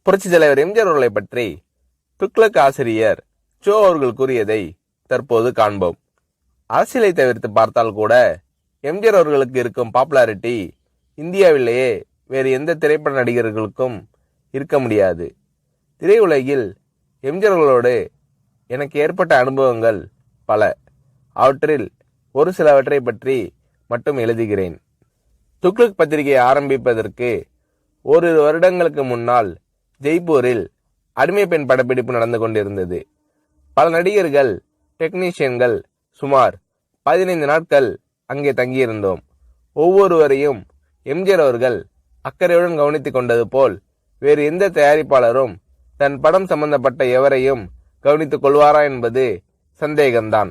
புரட்சி தலைவர் எம்ஜிஆர் அவர்களை பற்றி துக்ளக் ஆசிரியர் சோ அவர்கள் கூறியதை தற்போது காண்போம். அரசியலை தவிர்த்து பார்த்தால் கூட எம்ஜிஆர் அவர்களுக்கு இருக்கும் பாப்புலாரிட்டி இந்தியாவிலேயே வேறு எந்த திரைப்பட நடிகர்களுக்கும் இருக்க முடியாது. திரையுலகில் எம்ஜிஆர் அவர்களோடு எனக்கு ஏற்பட்ட அனுபவங்கள் பல. அவற்றில் ஒரு சிலவற்றை பற்றி மட்டும் எழுதுகிறேன். துக்ளக் பத்திரிகை ஆரம்பிப்பதற்கு ஓரிரு வருடங்களுக்கு முன்னால் ஜெய்ப்பூரில் அடிமை பெண் படப்பிடிப்பு நடந்து கொண்டிருந்தது. பல நடிகர்கள், டெக்னீஷியன்கள் சுமார் 15 நாட்கள் அங்கே தங்கியிருந்தோம். ஒவ்வொருவரையும் எம்ஜிஆர் அவர்கள் அக்கறையுடன் கவனித்துக் கொண்டது போல் வேறு எந்த தயாரிப்பாளரும் தன் படம் சம்பந்தப்பட்ட எவரையும் கவனித்துக் கொள்வாரா என்பது சந்தேகம்தான்.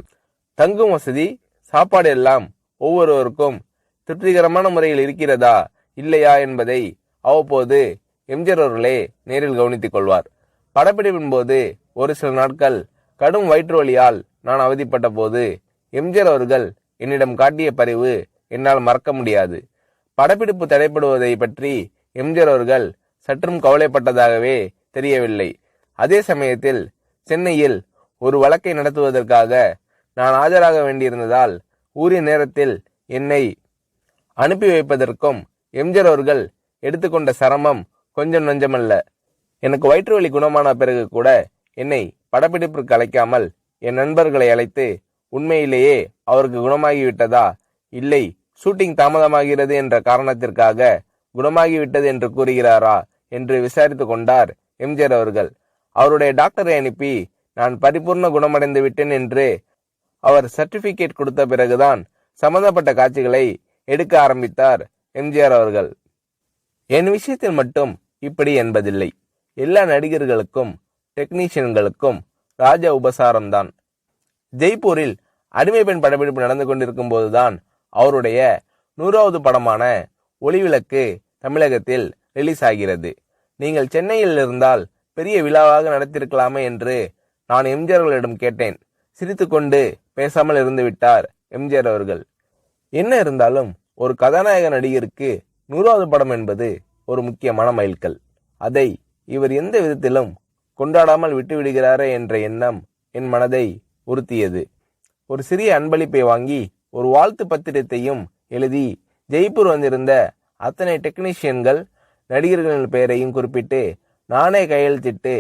தங்கும் வசதி, சாப்பாடு எல்லாம் ஒவ்வொருவருக்கும் திருப்திகரமான முறையில் இருக்கிறதா இல்லையா என்பதை அவ்வப்போது எம்ஜிஆர் அவர்களே நேரில் கவனித்துக் கொள்வார். படப்பிடிப்பின் போது ஒரு சில நாட்கள் கடும் வயிற்று வலியால் நான் அவதிப்பட்ட போது எம்ஜிஆர் அவர்கள் என்னிடம் காட்டிய பரிவு என்னால் மறக்க முடியாது. படப்பிடிப்பு தடைப்படுவதை பற்றி எம்ஜிஆர் அவர்கள் சற்றும் கவலைப்பட்டதாகவே தெரியவில்லை. அதே சமயத்தில் சென்னையில் ஒரு வழக்கை நடத்துவதற்காக நான் ஆஜராக வேண்டியிருந்ததால் உரிய நேரத்தில் என்னை அனுப்பி வைப்பதற்கும் எம்ஜிஆர் அவர்கள் எடுத்துக்கொண்ட சிரமம் கொஞ்சம் நஞ்சமல்ல. எனக்கு வயிற்று வலி குணமான பிறகு கூட என்னை படப்பிடிப்பிற்கு அழைக்காமல் என் நண்பர்களை அழைத்து உண்மையிலேயே அவருக்கு குணமாகிவிட்டதா, இல்லை ஷூட்டிங் தாமதமாகிறது என்ற காரணத்திற்காக குணமாகிவிட்டது என்று கூறுகிறாரா என்று விசாரித்து கொண்டார் எம்ஜிஆர் அவர்கள். அவருடைய டாக்டரை அனுப்பி நான் பரிபூர்ண குணமடைந்து விட்டேன் என்று அவர் சர்டிபிகேட் கொடுத்த பிறகுதான் சம்பந்தப்பட்ட காட்சிகளை எடுக்க ஆரம்பித்தார் எம்ஜிஆர் அவர்கள். என் விஷயத்தில் மட்டும் இப்படி என்பதில்லை. எல்லா நடிகர்களுக்கும் டெக்னீஷியன்களுக்கும் ராஜ உபசாரம்தான். ஜெய்ப்பூரில் அடிமை பெண் படப்பிடிப்பு நடந்து கொண்டிருக்கும் போதுதான் அவருடைய 100வது படமான ஒளிவிளக்கு தமிழகத்தில் ரிலீஸ் ஆகிறது. நீங்கள் சென்னையில் இருந்தால் பெரிய விழாவாக நடத்திருக்கலாமே என்று நான் எம்ஜிஆர் அவர்களிடம் கேட்டேன். சிரித்துக்கொண்டு பேசாமல் இருந்து விட்டார் எம்ஜிஆர் அவர்கள். என்ன இருந்தாலும் ஒரு கதாநாயக நடிகருக்கு 100வது படம் என்பது ஒரு முக்கியமான மைல்கல். அதை இவர் எந்த விதத்திலும் கொண்டாடாமல் விட்டுவிடுகிறாரே என்ற எண்ணம் என் மனதை உறுத்தியது. ஒரு சிறிய அன்பளிப்பை வாங்கி ஒரு வாழ்த்து பத்திரத்தையும் எழுதி ஜெய்ப்பூர் வந்திருந்த அத்தனை டெக்னீஷியன்கள், நடிகர்களின் பெயரையும் குறிப்பிட்டு நானே கையெழுத்திட்டு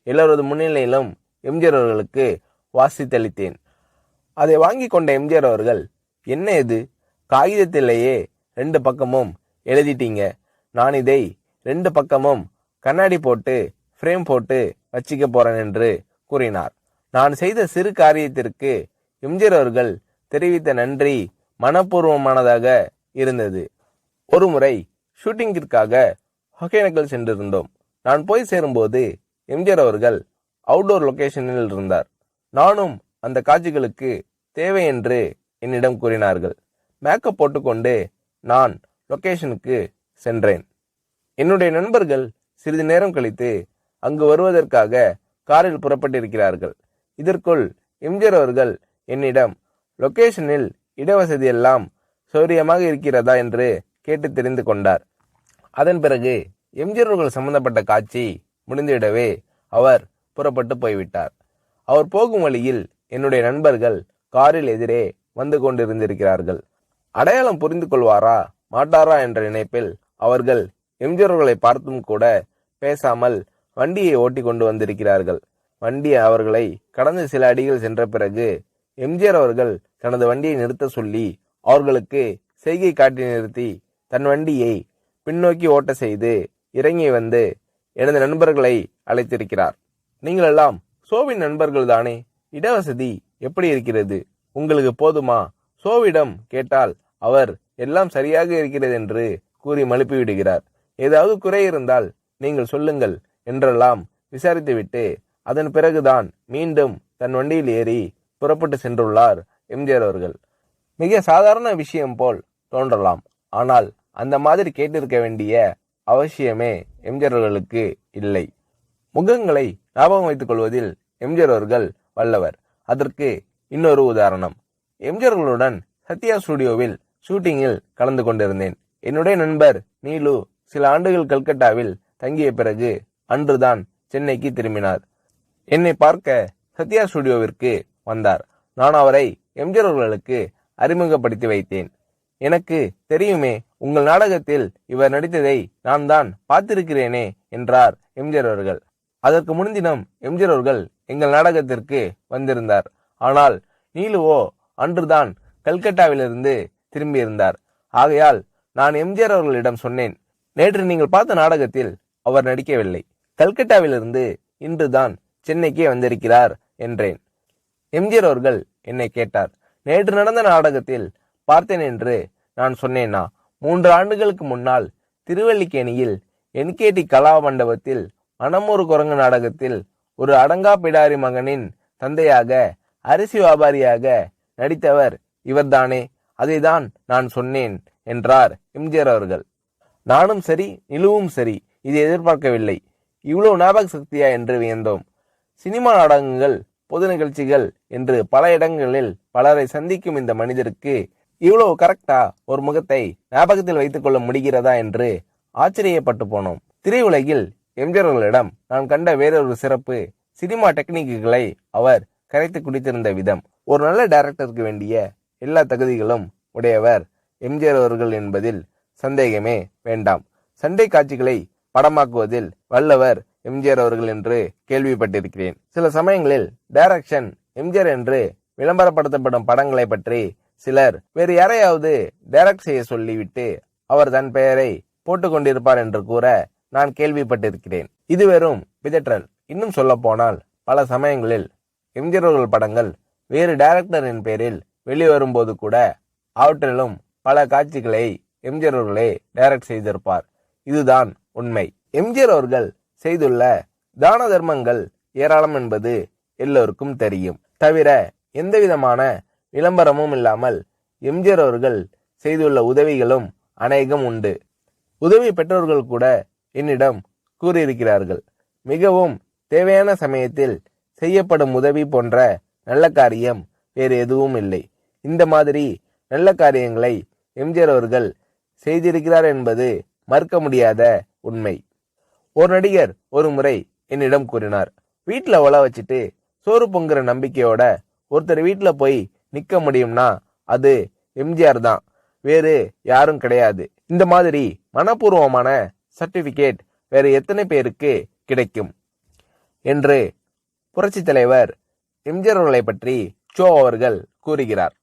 எல்லோரது முன்னிலையிலும் எம்ஜிஆர் அவர்களுக்கு வாசித்தளித்தேன். அதை வாங்கி கொண்ட எம்ஜிஆர் அவர்கள், என்ன இது, காகிதத்திலேயே 2 பக்கமும் எழுதிட்டீங்க, நான் இதை 2 பக்கமும் கண்ணாடி போட்டு ஃப்ரேம் போட்டு வச்சிக்க போறேன் என்று கூறினார். நான் செய்த சிறு காரியத்திற்கு எம்ஜிஆர் அவர்கள் தெரிவித்த நன்றி மனப்பூர்வமானதாக இருந்தது. ஒரு முறை ஷூட்டிங்கிற்காக ஒகேனக்கல் சென்றிருந்தோம். நான் போய் சேரும்போது எம்ஜிஆர் அவர்கள் அவுட்டோர் லொகேஷனில் இருந்தார். நானும் அந்த காட்சிகளுக்கு தேவை என்று என்னிடம் கூறினார்கள். மேக்கப் போட்டுக்கொண்டு நான் லொகேஷனுக்கு சென்றேன். என்னுடைய நண்பர்கள் சிறிது நேரம் கழித்து அங்கு வருவதற்காக காரில் புறப்பட்டிருக்கிறார்கள். இதற்குள் எம்ஜிஆர் அவர்கள் என்னிடம் லொகேஷனில் இடவசதி எல்லாம் சௌரியமாக இருக்கிறதா என்று கேட்டு தெரிந்து கொண்டார். அதன் பிறகு எம்ஜிஆர் அவர்கள் சம்பந்தப்பட்ட காட்சி முடிந்துவிடவே அவர் புறப்பட்டு போய்விட்டார். அவர் போகும் வழியில் என்னுடைய நண்பர்கள் காரில் எதிரே வந்து கொண்டிருந்திருக்கிறார்கள். அடையாளம் புரிந்து கொள்வாரா மாட்டாரா என்ற நினைப்பில் அவர்கள் எம்ஜிஆர் அவர்களை பார்த்தும் கூட பேசாமல் வண்டியை ஓட்டி கொண்டு வந்திருக்கிறார்கள். வண்டி அவர்களை கடந்து சில அடிகள் சென்ற பிறகு எம்ஜிஆர் அவர்கள் தனது வண்டியை நிறுத்த சொல்லி அவர்களுக்கு செய்கை காட்டி நிறுத்தி தன் வண்டியை பின்னோக்கி ஓட்ட செய்து இறங்கி வந்து எனது நண்பர்களை அழைத்திருக்கிறார். நீங்கள் எல்லாம் சோவின் நண்பர்கள் தானே, இடவசதி எப்படி இருக்கிறது, உங்களுக்கு போதுமா? சோவிடம் கேட்டால் அவர் எல்லாம் சரியாக இருக்கிறது என்று கூறி மழுப்பி விடுகிறார். ஏதாவது குறை இருந்தால் நீங்கள் சொல்லுங்கள் என்றெல்லாம் விசாரித்துவிட்டு அதன் பிறகுதான் மீண்டும் தன் வண்டியில் ஏறி புறப்பட்டு சென்றுள்ளார் எம்ஜிஆர் அவர்கள். மிக சாதாரண விஷயம் போல் தோன்றலாம், ஆனால் அந்த மாதிரி கேட்டிருக்க வேண்டிய அவசியமே எம்ஜிஆர் அவர்களுக்கு இல்லை. முகங்களை ஞாபகம் வைத்துக் கொள்வதில் எம்ஜிஆர் அவர்கள் வல்லவர். அதற்கு இன்னொரு உதாரணம். எம்ஜிஆர் அவர்களுடன் சத்யா ஸ்டுடியோவில் ஷூட்டிங்கில் கலந்து கொண்டிருந்தேன். என்னுடைய நண்பர் நீலு சில ஆண்டுகள் கல்கட்டாவில் தங்கிய பிறகு அன்றுதான் சென்னைக்கு திரும்பினார். என்னை பார்க்க சத்யா ஸ்டுடியோவிற்கு வந்தார். நான் அவரை எம்ஜிஆர் அவர்களுக்கு அறிமுகப்படுத்தி வைத்தேன். எனக்கு தெரியுமே, உங்கள் நாடகத்தில் இவர் நடித்ததை நான் தான் பார்த்திருக்கிறேனே என்றார் எம்ஜிஆர் அவர்கள். அதற்கு முன்தினம் எம்ஜிஆர் அவர்கள் எங்கள் நாடகத்திற்கு வந்திருந்தார். ஆனால் நீலுவோ அன்றுதான் கல்கட்டாவிலிருந்து திரும்பியிருந்தார். ஆகையால் நான் எம்ஜிஆர் அவர்களிடம் சொன்னேன், நேற்று நீங்கள் பார்த்த நாடகத்தில் அவர் நடிக்கவில்லை. கல்கட்டாவிலிருந்து இன்றுதான் சென்னைக்கே வந்திருக்கிறார் என்றேன். எம்ஜிஆர் அவர்கள் என்னை கேட்டார், நேற்று நடந்த நாடகத்தில் பார்த்தேன் என்று நான் சொன்னேனா? 3 ஆண்டுகளுக்கு முன்னால் திருவல்லிக்கேணியில் என்கேடி கலா மண்டபத்தில் மனமொரு குரங்கு நாடகத்தில் ஒரு அடங்கா பிடாரி மகனின் தந்தையாக அரிசி வியாபாரியாக நடித்தவர் இவர்தானே, அதைதான் நான் சொன்னேன் என்றார் எம்ஜிஆர் அவர்கள். நானும் சரி, நிலுவும் சரி, இதை எதிர்பார்க்கவில்லை. இவ்வளவு ஞாபக சக்தியா என்று வியந்தோம். சினிமா நாடகங்கள், பொது நிகழ்ச்சிகள் என்று பல இடங்களில் பலரை சந்திக்கும் இந்த மனிதருக்கு இவ்வளவு கரெக்டா ஒரு முகத்தை ஞாபகத்தில் வைத்துக் கொள்ள முடிகிறதா என்று ஆச்சரியப்பட்டு போனோம். திரையுலகில் எம்ஜிஆர் அவர்களிடம் நான் கண்ட வேறொரு சிறப்பு, சினிமா டெக்னிக்குகளை அவர் கரைத்து குடித்திருந்த விதம். ஒரு நல்ல டைரக்டருக்கு வேண்டிய எல்லா தகுதிகளும் உடையவர் எம்ஜிஆர் அவர்கள் என்பதில் சந்தேகமே வேண்டாம். சண்டை காட்சிகளை படமாக்குவதில் வல்லவர் எம்ஜிஆர் அவர்கள் என்று கேள்விப்பட்டிருக்கிறேன். சில சமயங்களில் டைரக்ஷன் எம்ஜிஆர் என்று விளம்பரப்படுத்தப்படும் படங்களை பற்றி சிலர் வேறு யாரையாவது டைரக்ட் செய்ய சொல்லிவிட்டு அவர் தன் பெயரை போட்டுக் கொண்டிருப்பார் என்று கூற நான் கேள்விப்பட்டிருக்கிறேன். இது வெறும் பிதற்றல். இன்னும் சொல்ல போனால் பல சமயங்களில் எம்ஜிஆர் அவர்கள் படங்கள் வேறு டைரக்டரின் பெயரில் வெளிவரும்போது கூட அவற்றிலும் பல காட்சிகளை எம்ஜிஆர் அவர்களே டைரக்ட் செய்திருப்பார். இதுதான் உண்மை. எம்ஜிஆர் அவர்கள் செய்துள்ள தான தர்மங்கள் ஏராளம் என்பது எல்லோருக்கும் தெரியும். தவிர எந்தவிதமான விளம்பரமும் இல்லாமல் எம்ஜிஆர் அவர்கள் செய்துள்ள உதவிகளும் அநேகம் உண்டு. உதவி பெற்றோர்கள் கூட என்னிடம் கூறியிருக்கிறார்கள். மிகவும் தேவையான சமயத்தில் செய்யப்படும் உதவி போன்ற நல்ல காரியம் வேறு எதுவும் இல்லை. இந்த மாதிரி நல்ல காரியங்களை எம்ஜிஆர் அவர்கள் செய்திருக்கிறார் என்பது மறுக்க முடியாத உண்மை. ஒரு நடிகர் ஒரு முறை என்னிடம் கூறினார், வீட்டுல ஒல வச்சுட்டு சோறு பொங்குற நம்பிக்கையோட ஒருத்தர் வீட்டுல போய் நிக்க முடியும்னா அது எம்ஜிஆர் தான், வேறு யாரும் கிடையாது. இந்த மாதிரி மனப்பூர்வமான சர்டிபிகேட் வேறு எத்தனை பேருக்கு கிடைக்கும் என்று புரட்சி தலைவர் எம்ஜிஆர் அவர்களை பற்றி சோ அவர்கள் கூறுகிறார்.